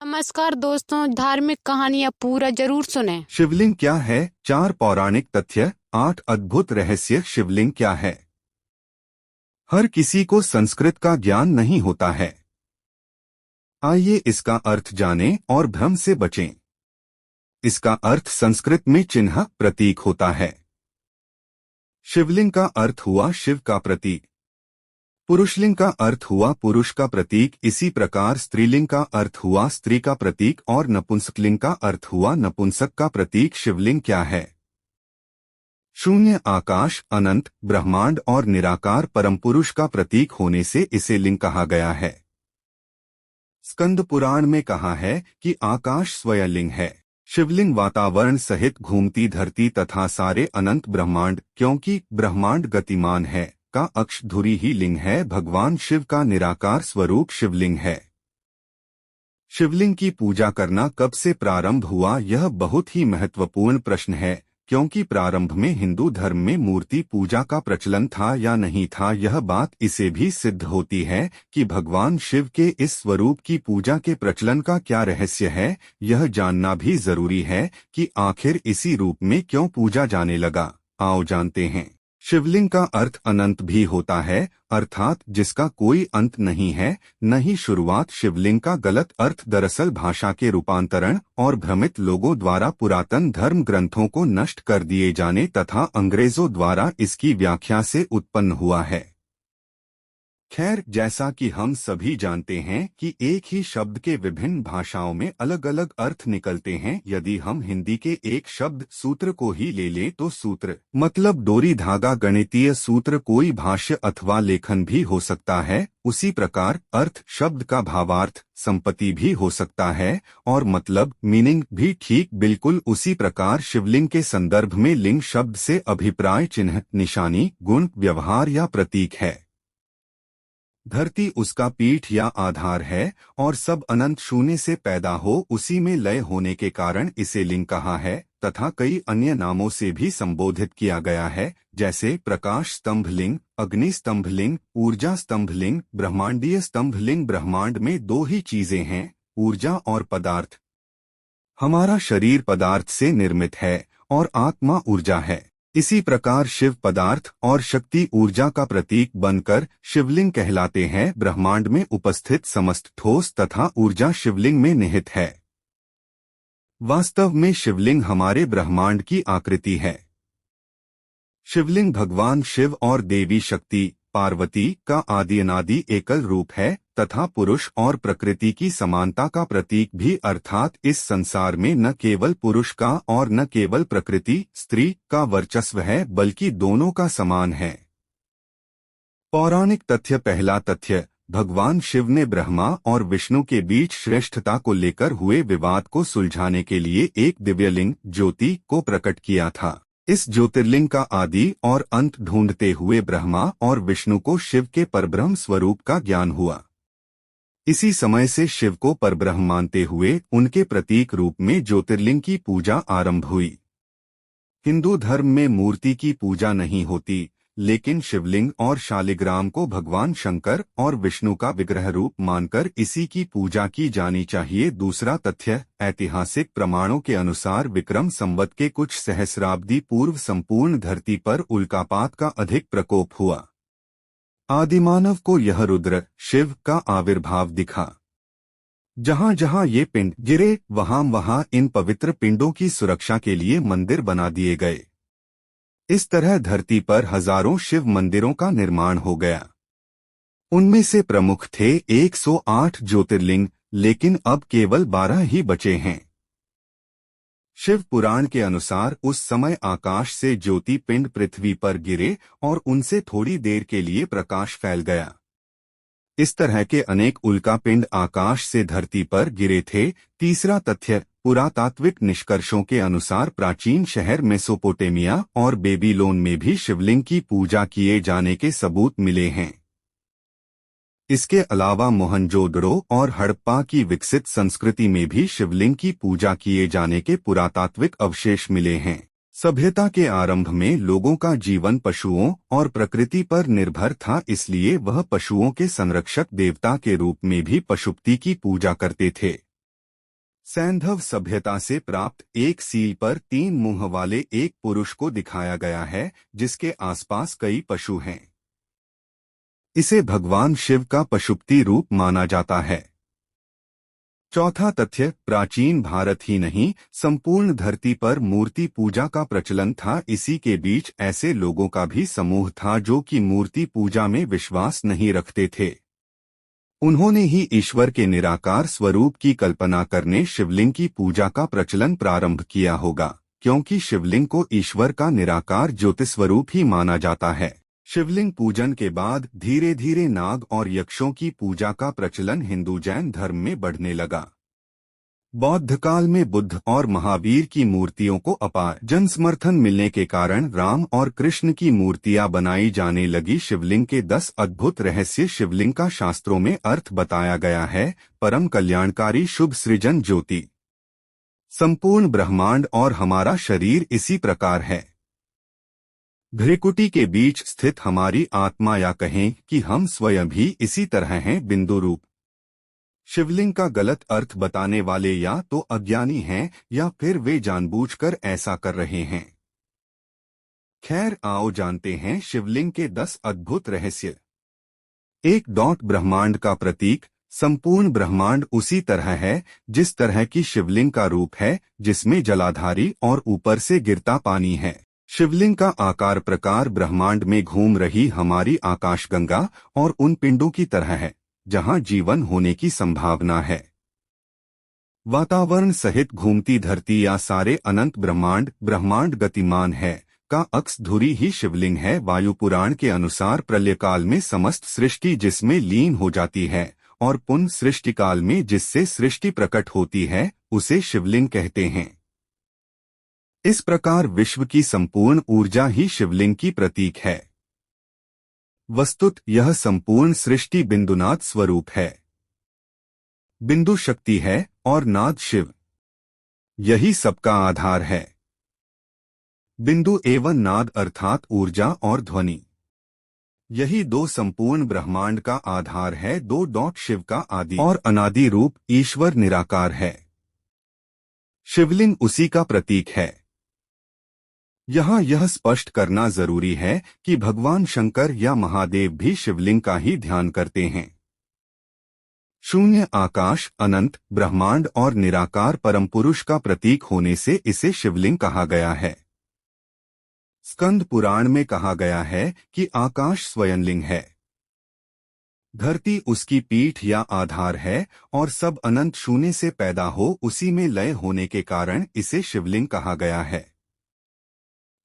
नमस्कार दोस्तों, धार्मिक कहानियाँ पूरा जरूर सुने। शिवलिंग क्या है? 4 पौराणिक तथ्य, 8 अद्भुत रहस्य। शिवलिंग क्या है? हर किसी को संस्कृत का ज्ञान नहीं होता है। आइए इसका अर्थ जानें और भ्रम से बचें। इसका अर्थ संस्कृत में चिन्ह, प्रतीक होता है। शिवलिंग का अर्थ हुआ शिव का प्रतीक। पुरुषलिंग का अर्थ हुआ पुरुष का प्रतीक। इसी प्रकार स्त्रीलिंग का अर्थ हुआ स्त्री का प्रतीक और नपुंसकलिंग का अर्थ हुआ नपुंसक का प्रतीक। शिवलिंग क्या है? शून्य, आकाश, अनंत, ब्रह्मांड और निराकार परमपुरुष का प्रतीक होने से इसे लिंग कहा गया है। स्कंद पुराण में कहा है कि आकाश स्वयं लिंग है। शिवलिंग वातावरण सहित घूमती धरती तथा सारे अनंत ब्रह्मांड, क्योंकि ब्रह्मांड गतिमान है, का अक्ष धुरी ही लिंग है। भगवान शिव का निराकार स्वरूप शिवलिंग है। शिवलिंग की पूजा करना कब से प्रारंभ हुआ? यह बहुत ही महत्वपूर्ण प्रश्न है, क्योंकि प्रारंभ में हिंदू धर्म में मूर्ति पूजा का प्रचलन था या नहीं था, यह बात इसे भी सिद्ध होती है कि भगवान शिव के इस स्वरूप की पूजा के प्रचलन का क्या रहस्य है। यह जानना भी जरूरी है कि आखिर इसी रूप में क्यों पूजा जाने लगा। आओ जानते हैं। शिवलिंग का अर्थ अनंत भी होता है, अर्थात जिसका कोई अंत नहीं है, न ही शुरुआत। शिवलिंग का गलत अर्थ दरअसल भाषा के रूपांतरण और भ्रमित लोगों द्वारा पुरातन धर्म ग्रंथों को नष्ट कर दिए जाने तथा अंग्रेजों द्वारा इसकी व्याख्या से उत्पन्न हुआ है। खैर, जैसा कि हम सभी जानते हैं कि एक ही शब्द के विभिन्न भाषाओं में अलग अलग अर्थ निकलते हैं। यदि हम हिंदी के एक शब्द सूत्र को ही ले लें तो सूत्र मतलब डोरी, धागा, गणितीय सूत्र कोई भाष्य अथवा लेखन भी हो सकता है। उसी प्रकार अर्थ शब्द का भावार्थ, संपत्ति भी हो सकता है और मतलब, मीनिंग भी ठीक बिल्कुल उसी प्रकार शिवलिंग के संदर्भ में लिंग शब्द से अभिप्राय, चिन्ह, निशानी, गुण, व्यवहार या प्रतीक है। धरती उसका पीठ या आधार है और सब अनंत शून्य से पैदा हो उसी में लय होने के कारण इसे लिंग कहा है तथा कई अन्य नामों से भी संबोधित किया गया है, जैसे प्रकाश स्तंभ लिंग, अग्नि स्तंभ लिंग, ऊर्जा स्तंभ लिंग, ब्रह्मांडीय स्तंभ लिंग। ब्रह्मांड में दो ही चीजें हैं, ऊर्जा और पदार्थ। हमारा शरीर पदार्थ से निर्मित है और आत्मा ऊर्जा है। इसी प्रकार शिव पदार्थ और शक्ति ऊर्जा का प्रतीक बनकर शिवलिंग कहलाते हैं। ब्रह्मांड में उपस्थित समस्त ठोस तथा ऊर्जा शिवलिंग में निहित है। वास्तव में शिवलिंग हमारे ब्रह्मांड की आकृति है। शिवलिंग भगवान शिव और देवी शक्ति पार्वती का आदि अनादि एकल रूप है तथा पुरुष और प्रकृति की समानता का प्रतीक भी, अर्थात इस संसार में न केवल पुरुष का और न केवल प्रकृति स्त्री का वर्चस्व है, बल्कि दोनों का समान है। पौराणिक तथ्य। पहला तथ्य, भगवान शिव ने ब्रह्मा और विष्णु के बीच श्रेष्ठता को लेकर हुए विवाद को सुलझाने के लिए एक दिव्यलिंग ज्योति को प्रकट किया था। इस ज्योतिर्लिंग का आदि और अंत ढूंढते हुए ब्रह्मा और विष्णु को शिव के परब्रह्म स्वरूप का ज्ञान हुआ। इसी समय से शिव को परब्रह्म मानते हुए उनके प्रतीक रूप में ज्योतिर्लिंग की पूजा आरंभ हुई। हिंदू धर्म में मूर्ति की पूजा नहीं होती, लेकिन शिवलिंग और शालिग्राम को भगवान शंकर और विष्णु का विग्रह रूप मानकर इसी की पूजा की जानी चाहिए। दूसरा तथ्य, ऐतिहासिक प्रमाणों के अनुसार विक्रम संवत के कुछ सहस्राब्दी पूर्व संपूर्ण धरती पर उल्कापात का अधिक प्रकोप हुआ। आदिमानव को यह रुद्र शिव का आविर्भाव दिखा। जहां जहां ये पिंड गिरे वहां इन पवित्र पिंडों की सुरक्षा के लिए मंदिर बना दिए गए। इस तरह धरती पर हजारों शिव मंदिरों का निर्माण हो गया। उनमें से प्रमुख थे 108 ज्योतिर्लिंग, लेकिन अब केवल 12 ही बचे हैं। शिव पुराण के अनुसार उस समय आकाश से ज्योति पिंड पृथ्वी पर गिरे और उनसे थोड़ी देर के लिए प्रकाश फैल गया। इस तरह के अनेक उल्का पिंड आकाश से धरती पर गिरे थे। तीसरा तथ्य, पुरातात्विक निष्कर्षों के अनुसार प्राचीन शहर मेसोपोटामिया और बेबीलोन में भी शिवलिंग की पूजा किए जाने के सबूत मिले हैं। इसके अलावा मोहनजोदड़ो और हड़प्पा की विकसित संस्कृति में भी शिवलिंग की पूजा किए जाने के पुरातात्विक अवशेष मिले हैं। सभ्यता के आरंभ में लोगों का जीवन पशुओं और प्रकृति पर निर्भर था, इसलिए वह पशुओं के संरक्षक देवता के रूप में भी पशुपति की पूजा करते थे। सैंधव सभ्यता से प्राप्त एक सील पर 3 मुंह वाले एक पुरुष को दिखाया गया है, जिसके आसपास कई पशु हैं। इसे भगवान शिव का पशुपति रूप माना जाता है। चौथा तथ्य, प्राचीन भारत ही नहीं, संपूर्ण धरती पर मूर्ति पूजा का प्रचलन था। इसी के बीच ऐसे लोगों का भी समूह था जो कि मूर्ति पूजा में विश्वास नहीं रखते थे। उन्होंने ही ईश्वर के निराकार स्वरूप की कल्पना करने शिवलिंग की पूजा का प्रचलन प्रारंभ किया होगा, क्योंकि शिवलिंग को ईश्वर का निराकार ज्योतिस्वरूप ही माना जाता है। शिवलिंग पूजन के बाद धीरे धीरे नाग और यक्षों की पूजा का प्रचलन हिंदू जैन धर्म में बढ़ने लगा। बौद्ध काल में बुद्ध और महावीर की मूर्तियों को अपार जन समर्थन मिलने के कारण राम और कृष्ण की मूर्तियां बनाई जाने लगी। शिवलिंग के 10 अद्भुत रहस्य। शिवलिंग का शास्त्रों में अर्थ बताया गया है, परम कल्याणकारी शुभ सृजन ज्योति। संपूर्ण ब्रह्मांड और हमारा शरीर इसी प्रकार है। भ्रिकुटी के बीच स्थित हमारी आत्मा, या कहें कि हम स्वयं भी इसी तरह हैं, बिंदु रूप। शिवलिंग का गलत अर्थ बताने वाले या तो अज्ञानी हैं या फिर वे जानबूझकर ऐसा कर रहे हैं। खैर, आओ जानते हैं शिवलिंग के 10 अद्भुत रहस्य। 1. ब्रह्मांड का प्रतीक। संपूर्ण ब्रह्मांड उसी तरह है जिस तरह की शिवलिंग का रूप है, जिसमें जलाधारी और ऊपर से गिरता पानी है। शिवलिंग का आकार प्रकार ब्रह्मांड में घूम रही हमारी आकाशगंगा और उन पिंडों की तरह है जहां जीवन होने की संभावना है। वातावरण सहित घूमती धरती या सारे अनंत ब्रह्मांड गतिमान है का अक्स धुरी ही शिवलिंग है। वायु पुराण के अनुसार प्रलयकाल में समस्त सृष्टि जिसमें लीन हो जाती है और पुनः सृष्टिकाल में जिससे सृष्टि प्रकट होती है, उसे शिवलिंग कहते हैं। इस प्रकार विश्व की संपूर्ण ऊर्जा ही शिवलिंग की प्रतीक है। वस्तुत यह संपूर्ण सृष्टि बिंदुनाद स्वरूप है। बिंदु शक्ति है और नाद शिव, यही सबका आधार है। बिंदु एवं नाद अर्थात ऊर्जा और ध्वनि, यही 2 संपूर्ण ब्रह्मांड का आधार है। 2. शिव का आदि और अनादि रूप ईश्वर निराकार है। शिवलिंग उसी का प्रतीक है। यहाँ यह स्पष्ट करना जरूरी है कि भगवान शंकर या महादेव भी शिवलिंग का ही ध्यान करते हैं। शून्य आकाश, अनंत ब्रह्मांड और निराकार परमपुरुष का प्रतीक होने से इसे शिवलिंग कहा गया है। स्कंद पुराण में कहा गया है कि आकाश स्वयंलिंग है, धरती उसकी पीठ या आधार है और सब अनंत शून्य से पैदा हो उसी में लय होने के कारण इसे शिवलिंग कहा गया है।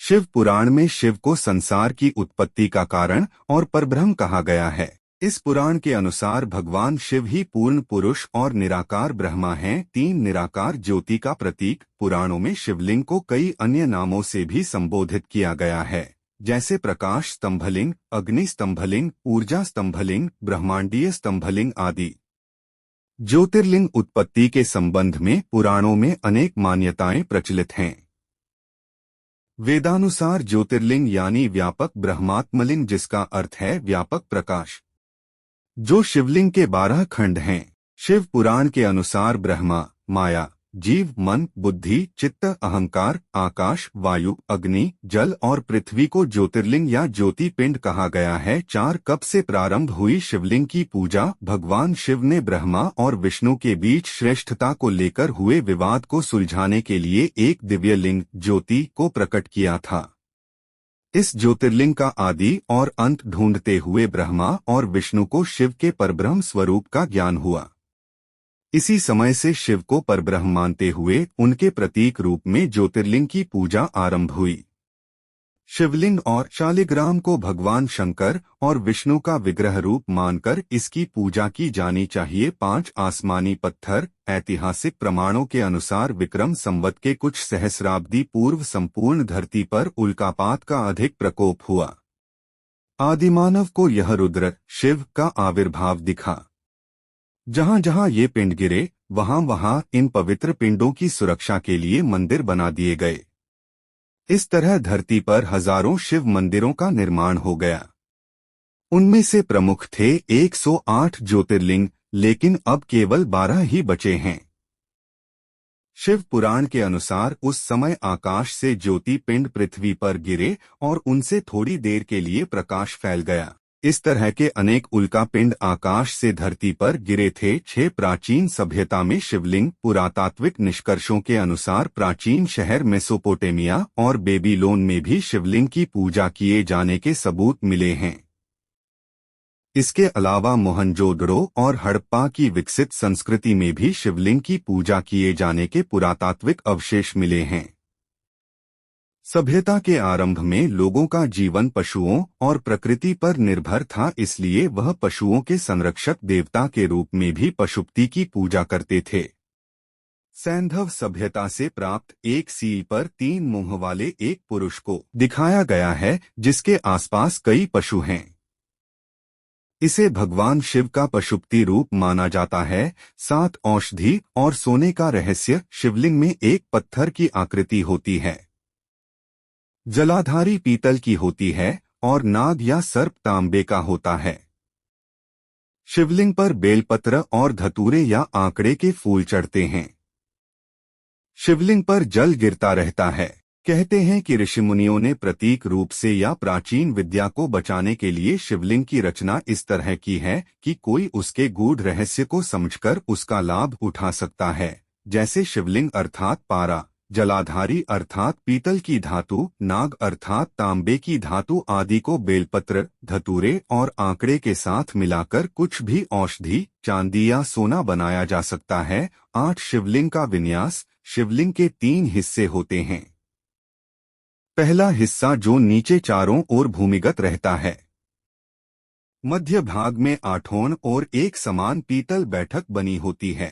शिव पुराण में शिव को संसार की उत्पत्ति का कारण और परब्रह्म कहा गया है। इस पुराण के अनुसार भगवान शिव ही पूर्ण पुरुष और निराकार ब्रह्मा हैं। 3 निराकार ज्योति का प्रतीक। पुराणों में शिवलिंग को कई अन्य नामों से भी संबोधित किया गया है, जैसे प्रकाश स्तंभलिंग, अग्नि स्तंभलिंग, ऊर्जा स्तंभलिंग, ब्रह्मांडीय स्तंभलिंग आदि। ज्योतिर्लिंग उत्पत्ति के संबंध में पुराणों में अनेक मान्यताएं प्रचलित हैं। वेदानुसार ज्योतिर्लिंग यानी व्यापक ब्रह्मात्मलिंग, जिसका अर्थ है व्यापक प्रकाश, जो शिवलिंग के 12 खंड हैं। शिव पुराण के अनुसार ब्रह्मा, माया, जीव, मन, बुद्धि, चित्त, अहंकार, आकाश, वायु, अग्नि, जल और पृथ्वी को ज्योतिर्लिंग या ज्योति पिंड कहा गया है। 4 कब से प्रारंभ हुई शिवलिंग की पूजा। भगवान शिव ने ब्रह्मा और विष्णु के बीच श्रेष्ठता को लेकर हुए विवाद को सुलझाने के लिए एक दिव्य लिंग ज्योति को प्रकट किया था। इस ज्योतिर्लिंग का आदि और अंत ढूंढते हुए ब्रह्मा और विष्णु को शिव के परब्रह्म स्वरूप का ज्ञान हुआ। इसी समय से शिव को परब्रह्म मानते हुए उनके प्रतीक रूप में ज्योतिर्लिंग की पूजा आरंभ हुई। शिवलिंग और शालिग्राम को भगवान शंकर और विष्णु का विग्रह रूप मानकर इसकी पूजा की जानी चाहिए। 5 आसमानी पत्थर। ऐतिहासिक प्रमाणों के अनुसार विक्रम संवत के कुछ सहस्राब्दी पूर्व संपूर्ण धरती पर उल्कापात का अधिक प्रकोप हुआ। आदिमानव को यह रुद्र शिव का आविर्भाव दिखा। जहां जहां ये पिंड गिरे, वहां वहां इन पवित्र पिंडों की सुरक्षा के लिए मंदिर बना दिए गए। इस तरह धरती पर हजारों शिव मंदिरों का निर्माण हो गया। उनमें से प्रमुख थे 108 ज्योतिर्लिंग, लेकिन अब केवल 12 ही बचे हैं। शिव पुराण के अनुसार उस समय आकाश से ज्योति पिंड पृथ्वी पर गिरे और उनसे थोड़ी देर के लिए प्रकाश फैल गया। इस तरह के अनेक उल्का पिंड आकाश से धरती पर गिरे थे। 6 प्राचीन सभ्यता में शिवलिंग। पुरातात्विक निष्कर्षों के अनुसार प्राचीन शहर मेसोपोटामिया और बेबीलोन में भी शिवलिंग की पूजा किए जाने के सबूत मिले हैं। इसके अलावा मोहनजोदड़ो और हड़प्पा की विकसित संस्कृति में भी शिवलिंग की पूजा किए जाने के पुरातात्विक अवशेष मिले हैं। सभ्यता के आरंभ में लोगों का जीवन पशुओं और प्रकृति पर निर्भर था, इसलिए वह पशुओं के संरक्षक देवता के रूप में भी पशुपति की पूजा करते थे। सैंधव सभ्यता से प्राप्त एक सील पर 3 मुंह वाले एक पुरुष को दिखाया गया है, जिसके आसपास कई पशु हैं। इसे भगवान शिव का पशुपति रूप माना जाता है। 7 औषधि और सोने का रहस्य। शिवलिंग में एक पत्थर की आकृति होती है, जलाधारी पीतल की होती है और नाग या सर्प तांबे का होता है। शिवलिंग पर बेलपत्र और धतूरे या आंकड़े के फूल चढ़ते हैं। शिवलिंग पर जल गिरता रहता है। कहते हैं कि ऋषिमुनियों ने प्रतीक रूप से या प्राचीन विद्या को बचाने के लिए शिवलिंग की रचना इस तरह की है कि कोई उसके गूढ़ रहस्य को समझकर उसका लाभ उठा सकता है। जैसे शिवलिंग अर्थात पारा, जलाधारी अर्थात पीतल की धातु, नाग अर्थात तांबे की धातु आदि को बेलपत्र, धतूरे और आंकड़े के साथ मिलाकर कुछ भी औषधि, चांदी या सोना बनाया जा सकता है। 8 शिवलिंग का विन्यास। शिवलिंग के 3 हिस्से होते हैं। पहला हिस्सा जो नीचे चारों ओर भूमिगत रहता है। मध्य भाग में आठोन और एक समान पीतल बैठक बनी होती है।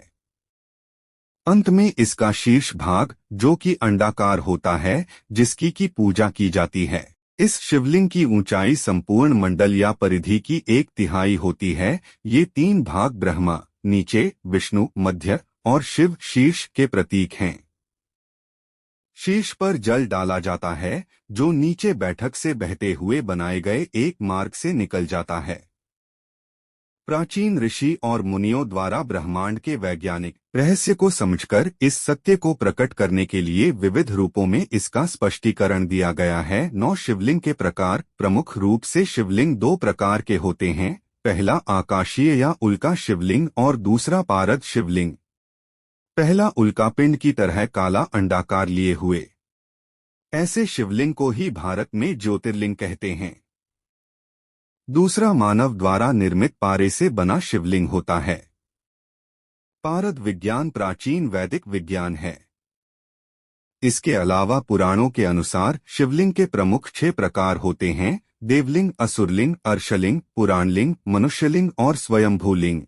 अंत में इसका शीर्ष भाग जो कि अंडाकार होता है, जिसकी की पूजा की जाती है। इस शिवलिंग की ऊंचाई संपूर्ण मंडल या परिधि की 1/3 होती है। ये 3 भाग ब्रह्मा नीचे, विष्णु मध्य और शिव शीर्ष के प्रतीक हैं। शीर्ष पर जल डाला जाता है, जो नीचे बैठक से बहते हुए बनाए गए एक मार्ग से निकल जाता है। प्राचीन ऋषि और मुनियों द्वारा ब्रह्मांड के वैज्ञानिक रहस्य को समझकर इस सत्य को प्रकट करने के लिए विविध रूपों में इसका स्पष्टीकरण दिया गया है। 9 शिवलिंग के प्रकार। प्रमुख रूप से शिवलिंग 2 प्रकार के होते हैं। पहला आकाशीय या उल्का शिवलिंग और दूसरा पारद शिवलिंग। पहला उल्कापिंड की तरह काला अंडाकार लिए हुए। ऐसे शिवलिंग को ही भारत में ज्योतिर्लिंग कहते हैं। दूसरा मानव द्वारा निर्मित पारे से बना शिवलिंग होता है। पारद विज्ञान प्राचीन वैदिक विज्ञान है। इसके अलावा पुराणों के अनुसार शिवलिंग के प्रमुख 6 प्रकार होते हैं: देवलिंग, असुरलिंग, अर्शलिंग, पुराणलिंग, मनुष्यलिंग और स्वयंभूलिंग।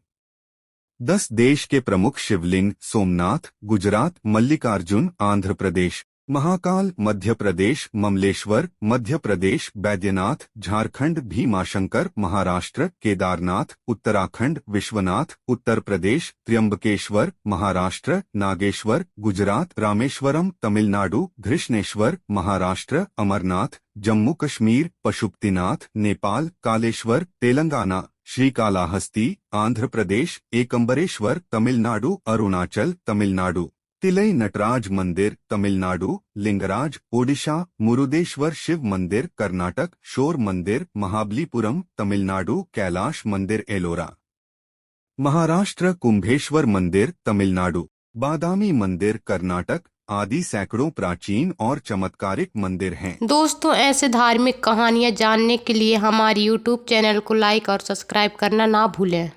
10 देश के प्रमुख शिवलिंग: सोमनाथ गुजरात, मल्लिकार्जुन आंध्र प्रदेश, महाकाल मध्य प्रदेश, ममलेश्वर मध्य प्रदेश, बैद्यनाथ झारखंड, भीमाशंकर महाराष्ट्र, केदारनाथ उत्तराखंड, विश्वनाथ उत्तर प्रदेश, त्र्यंबकेश्वर महाराष्ट्र, नागेश्वर गुजरात, रामेश्वरम तमिलनाडु, घृष्णेश्वर महाराष्ट्र, अमरनाथ जम्मू कश्मीर, पशुपतिनाथ नेपाल, कालेश्वर तेलंगाना, श्रीकालाहस्ती आंध्र प्रदेश, एकम्बरेश्वर तमिलनाडु, अरुणाचल तमिलनाडु, तिलई नटराज मंदिर तमिलनाडु, लिंगराज ओडिशा, मुरुदेश्वर शिव मंदिर कर्नाटक, शोर मंदिर महाबलीपुरम तमिलनाडु, कैलाश मंदिर एलोरा महाराष्ट्र, कुंभेश्वर मंदिर तमिलनाडु, बादामी मंदिर कर्नाटक आदि सैकड़ों प्राचीन और चमत्कारिक मंदिर हैं। दोस्तों, ऐसे धार्मिक कहानियाँ जानने के लिए हमारे YouTube चैनल को लाइक और सब्सक्राइब करना ना भूलें।